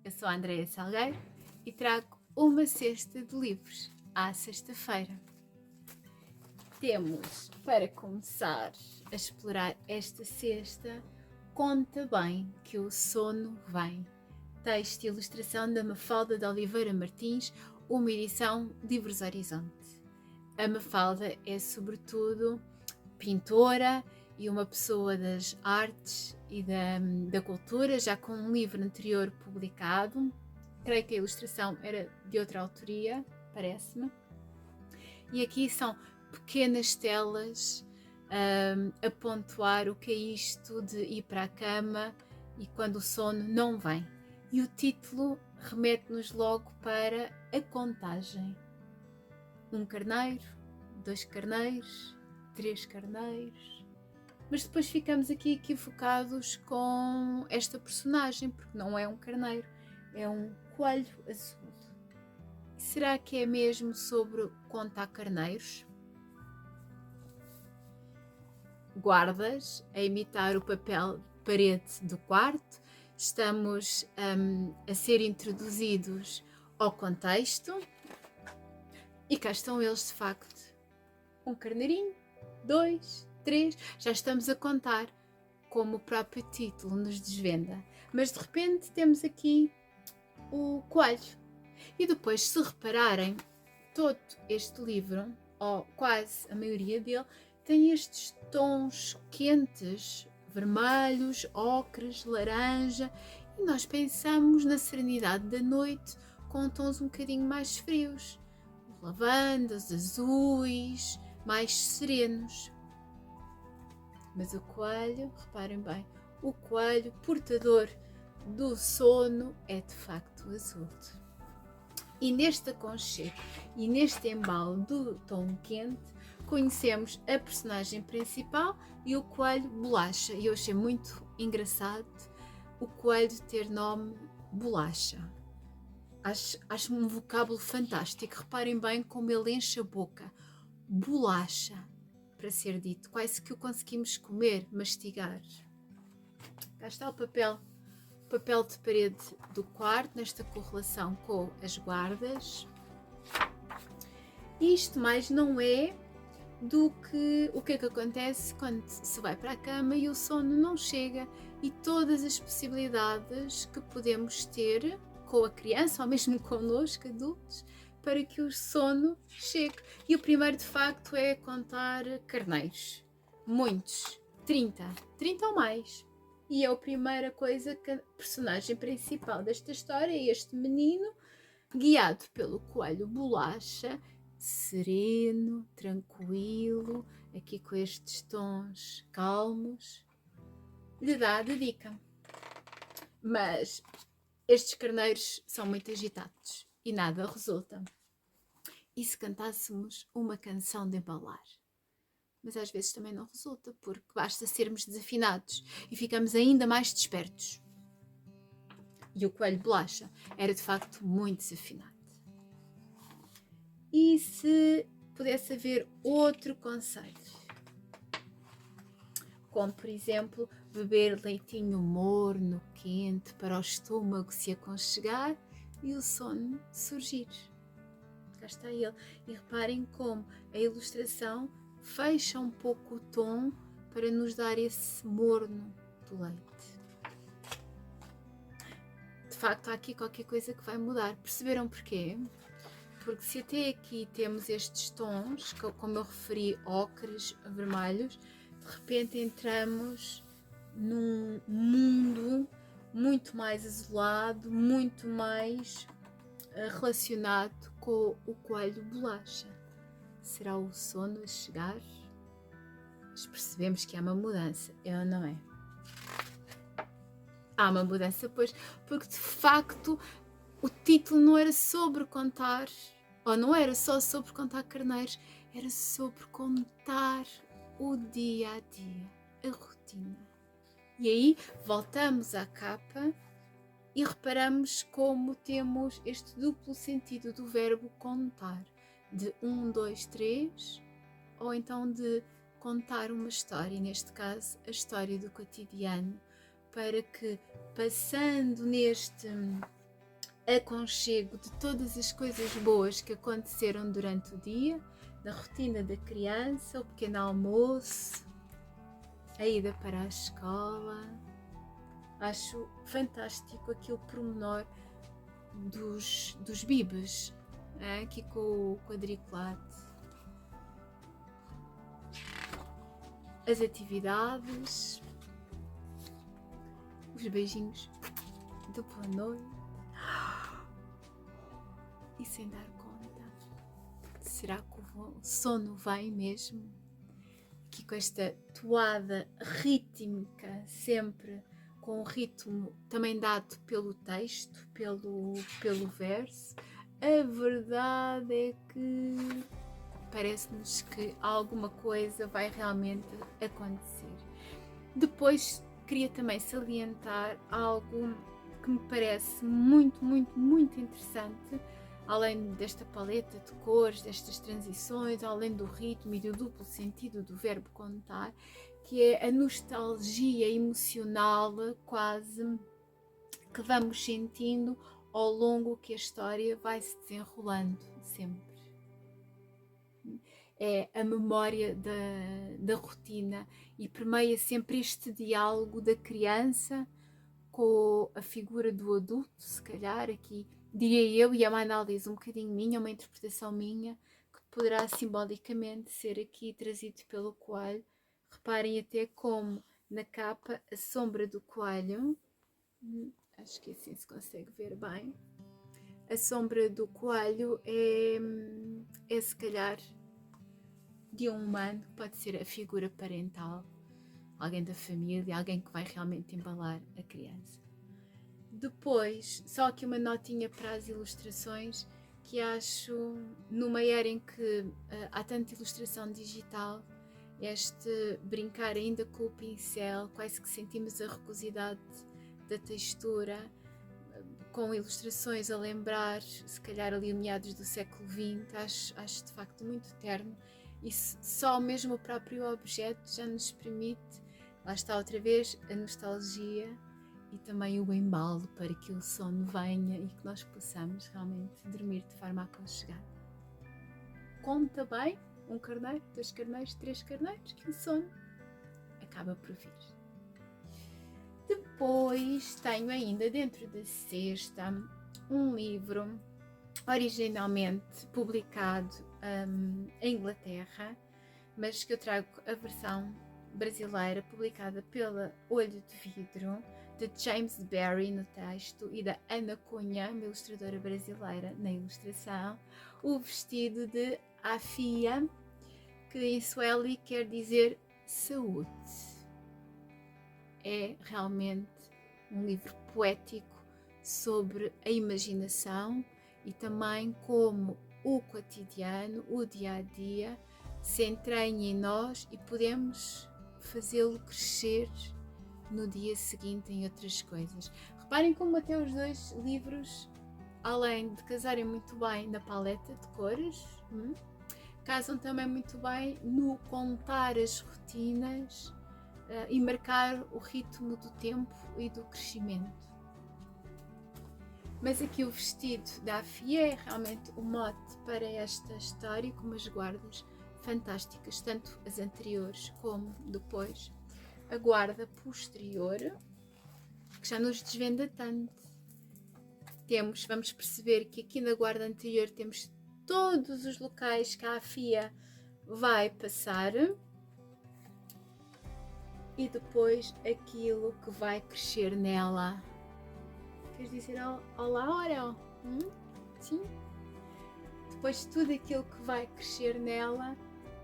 Eu sou a Andreia Salgueiro e trago uma cesta de livros à sexta-feira. Temos, para começar a explorar esta cesta, Conta Bem que o Sono Vem. Texto e ilustração da Mafalda de Oliveira Martins, uma edição Livros Horizonte. A Mafalda é, sobretudo, pintora e uma pessoa das artes e da cultura, já com um livro anterior publicado. Creio que a ilustração era de outra autoria, parece-me. E aqui são pequenas telas a pontuar o que é isto de ir para a cama e quando o sono não vem. E o título remete-nos logo para a contagem. 1 carneiro, 2 carneiros, 3 carneiros. Mas depois ficamos aqui equivocados com esta personagem, porque não é um carneiro, é um coelho azul. Será que é mesmo sobre contar carneiros? Guardas a imitar o papel de parede do quarto. Estamos a ser introduzidos ao contexto. E cá estão eles, de facto. 1 carneirinho, 2, 3. Já estamos a contar, como o próprio título nos desvenda. Mas de repente temos aqui o coelho. E depois, se repararem, todo este livro, ou quase a maioria dele, tem estes tons quentes, vermelhos, ocres, laranja, e nós pensamos na serenidade da noite com tons um bocadinho mais frios, lavandas, azuis, mais serenos. Mas o coelho, reparem bem, o coelho portador do sono é de facto azul. E neste aconchego e neste embalo do tom quente, conhecemos a personagem principal e o coelho Bolacha. E eu achei muito engraçado o coelho ter nome Bolacha. Acho um vocábulo fantástico. Reparem bem como ele enche a boca. Bolacha, para ser dito. Quase que o conseguimos comer, mastigar. Cá está o papel de parede do quarto, nesta correlação com as guardas. Isto mais não é do que o que é que acontece quando se vai para a cama e o sono não chega, e todas as possibilidades que podemos ter com a criança ou mesmo connosco, adultos, para que o sono chegue. E o primeiro de facto é contar carneiros. Muitos, 30 ou mais. E é a primeira coisa que a personagem principal desta história é este menino, guiado pelo coelho Bolacha, sereno, tranquilo, aqui com estes tons calmos, lhe dá de dica. Mas estes carneiros são muito agitados e nada resulta. E se cantássemos uma canção de embalar? Mas às vezes também não resulta, porque basta sermos desafinados e ficamos ainda mais despertos. E o coelho Bolacha era de facto muito desafinado. E se pudesse haver outro conselho? Como, por exemplo, beber leitinho morno, quente, para o estômago se aconchegar e o sono surgir. Cá está ele. E reparem como a ilustração fecha um pouco o tom para nos dar esse morno do leite. De facto, há aqui qualquer coisa que vai mudar. Perceberam porquê? Porque se até aqui temos estes tons, como eu referi, ocres, vermelhos, de repente entramos num mundo muito mais azulado, muito mais relacionado com o coelho Bolacha. Será o sono a chegar? Mas percebemos que há uma mudança, é ou não é? Há uma mudança, pois, porque de facto o título não era sobre contar, ou não era só sobre contar carneiros, era sobre contar o dia a dia, a rotina. E aí voltamos à capa e reparamos como temos este duplo sentido do verbo contar, de 1, 2, 3, ou então de contar uma história, neste caso a história do cotidiano, para que, passando neste aconchego de todas as coisas boas que aconteceram durante o dia, da rotina da criança, o pequeno almoço, a ida para a escola. Acho fantástico aquele pormenor dos bibes, aqui com o quadriculado. As atividades, os beijinhos de boa noite e sem dar conta. Será que o sono vem mesmo? Aqui com esta toada rítmica, sempre com o ritmo também dado pelo texto, pelo verso. A verdade é que parece-nos que alguma coisa vai realmente acontecer. Depois queria também salientar algo que me parece muito, muito, muito interessante, além desta paleta de cores, destas transições, além do ritmo e do duplo sentido do verbo contar, que é a nostalgia emocional quase que vamos sentindo ao longo que a história vai se desenrolando sempre. É a memória da rotina e permeia sempre este diálogo da criança com a figura do adulto, se calhar aqui diria eu, e é uma análise um bocadinho minha, uma interpretação minha, que poderá simbolicamente ser aqui trazido pelo coelho. Reparem até como na capa a sombra do coelho, acho que assim se consegue ver bem, a sombra do coelho é se calhar de um humano, pode ser a figura parental, alguém da família, alguém que vai realmente embalar a criança. Depois, só aqui uma notinha para as ilustrações, que acho, numa era em que há tanta ilustração digital, este brincar ainda com o pincel, quase que sentimos a rugosidade da textura, com ilustrações a lembrar, se calhar ali meados do século XX, acho de facto muito terno, e só mesmo o próprio objeto já nos permite, lá está outra vez, a nostalgia e também o embalo para que o sono venha e que nós possamos realmente dormir de forma aconchegada. Conta bem, 1 carneiro, 2 carneiros, 3 carneiros, que o sono acaba por vir. Depois tenho ainda dentro da cesta um livro originalmente publicado em Inglaterra, mas que eu trago a versão brasileira, publicada pela Olho de Vidro, de James Barry no texto e da Ana Cunha, uma ilustradora brasileira, na ilustração. O vestido de Afia, que em Swahili quer dizer saúde. É realmente um livro poético sobre a imaginação e também como o cotidiano, o dia-a-dia, se entranha em nós e podemos fazê-lo crescer no dia seguinte em outras coisas. Reparem como até os dois livros, além de casarem muito bem na paleta de cores, casam também muito bem no contar as rotinas e marcar o ritmo do tempo e do crescimento. Mas aqui o vestido da Afia é realmente o mote para esta história, com umas guardas fantásticas, tanto as anteriores como depois a guarda posterior, que já nos desvenda tanto. Vamos perceber que aqui na guarda anterior temos todos os locais que a Afia vai passar e depois aquilo que vai crescer nela. Queres dizer olá, Aurel? Sim? Depois tudo aquilo que vai crescer nela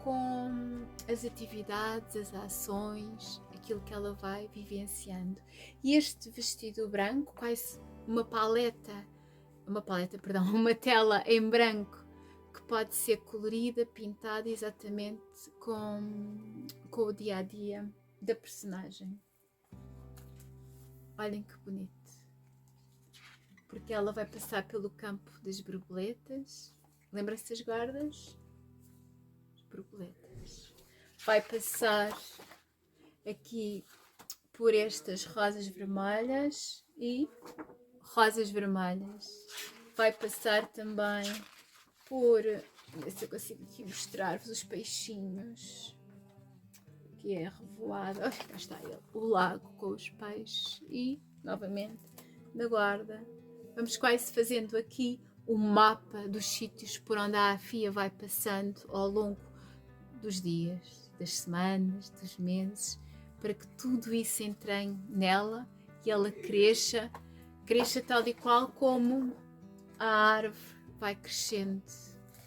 com as atividades, as ações, aquilo que ela vai vivenciando. E este vestido branco, quase uma tela em branco que pode ser colorida, pintada exatamente com o dia-a-dia da personagem. Olhem que bonito. Porque ela vai passar pelo campo das borboletas. Lembra-se das guardas? As borboletas. Vai passar aqui por estas rosas vermelhas e rosas vermelhas. Vai passar também por, ver se eu consigo aqui mostrar-vos os peixinhos, que é a revoada. Oh, cá está ele, o lago com os peixes e, novamente, na guarda. Vamos quase fazendo aqui o mapa dos sítios por onde a Afia vai passando ao longo dos dias, das semanas, dos meses, para que tudo isso entranhe nela e ela cresça tal e qual como a árvore vai crescendo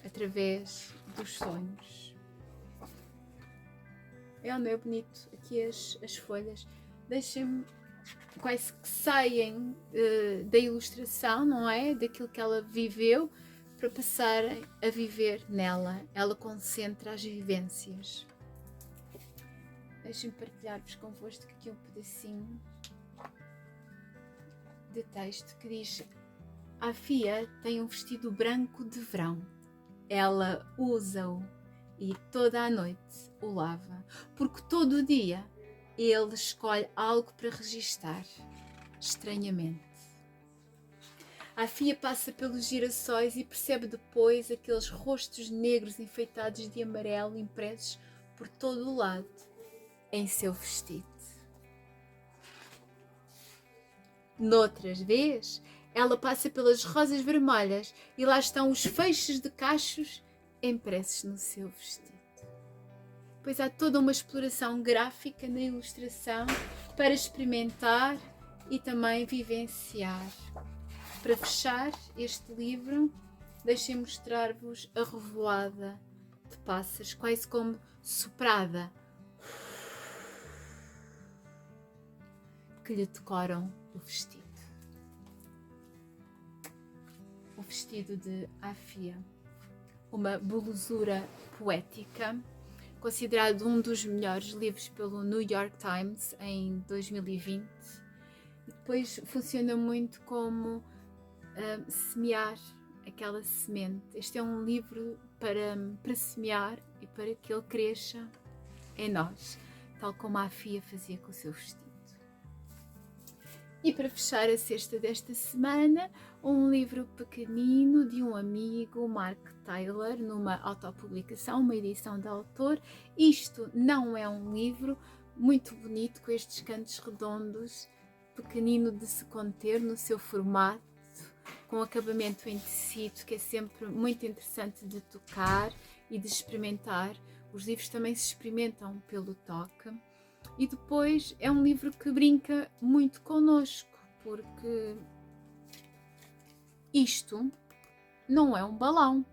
através dos sonhos. Não é bonito aqui as folhas? Deixem-me quase que saem da ilustração, não é? Daquilo que ela viveu, para passarem a viver nela. Ela concentra as vivências. Deixem-me partilhar-vos convosco aqui um pedacinho de texto que diz: a Afia tem um vestido branco de verão. Ela usa-o e toda a noite o lava, porque todo o dia ele escolhe algo para registar, estranhamente. A Afia passa pelos girassóis e percebe depois aqueles rostos negros enfeitados de amarelo impressos por todo o lado em seu vestido. Noutras vezes, ela passa pelas rosas vermelhas e lá estão os feixes de cachos impressos no seu vestido. Pois há toda uma exploração gráfica na ilustração para experimentar e também vivenciar. Para fechar este livro, deixem mostrar-vos a revoada de pássaros, quase como soprada, que lhe decoram o vestido. O vestido de Afia, uma belezura poética, considerado um dos melhores livros pelo New York Times em 2020. E depois funciona muito como semear aquela semente. Este é um livro para semear e para que ele cresça em nós, tal como a Afia fazia com o seu vestido. E para fechar a sexta desta semana, um livro pequenino de um amigo, Mark Taylor, numa autopublicação, uma edição de autor. Isto não é um livro muito bonito, com estes cantos redondos, pequenino de se conter no seu formato, com acabamento em tecido, que é sempre muito interessante de tocar e de experimentar. Os livros também se experimentam pelo toque. E depois é um livro que brinca muito connosco, porque isto não é um balão.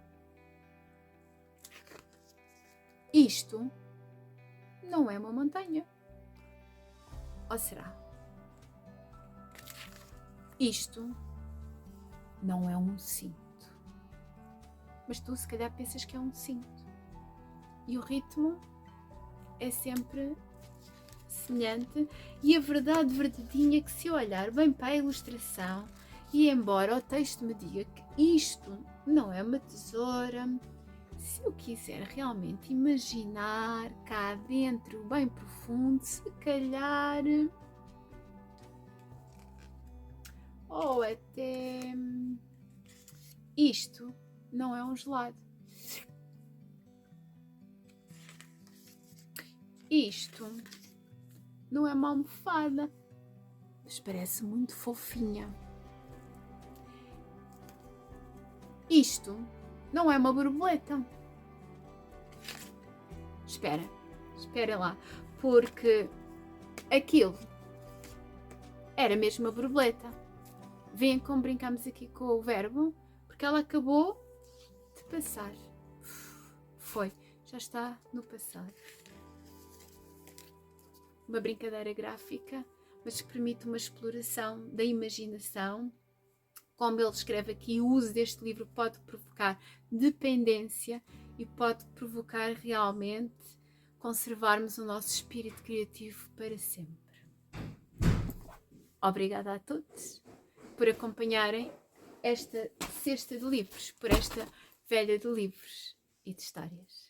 Isto não é uma montanha. Ou será? Isto não é um cinto. Mas tu se calhar pensas que é um cinto. E o ritmo é sempre semelhante, e a verdade verdadeira é que, se eu olhar bem para a ilustração, e embora o texto me diga que isto não é uma tesoura, se eu quiser realmente imaginar cá dentro, bem profundo, se calhar, ou até isto não é um gelado. Isto não é uma almofada, mas parece muito fofinha. Isto não é uma borboleta. Espera lá, porque aquilo era mesmo uma borboleta. Veem como brincamos aqui com o verbo, porque ela acabou de passar. Foi, já está no passado. Uma brincadeira gráfica, mas que permite uma exploração da imaginação. Como ele escreve aqui, o uso deste livro pode provocar dependência e pode provocar realmente conservarmos o nosso espírito criativo para sempre. Obrigada a todos por acompanharem esta cesta de livros, por esta velha de livros e de histórias.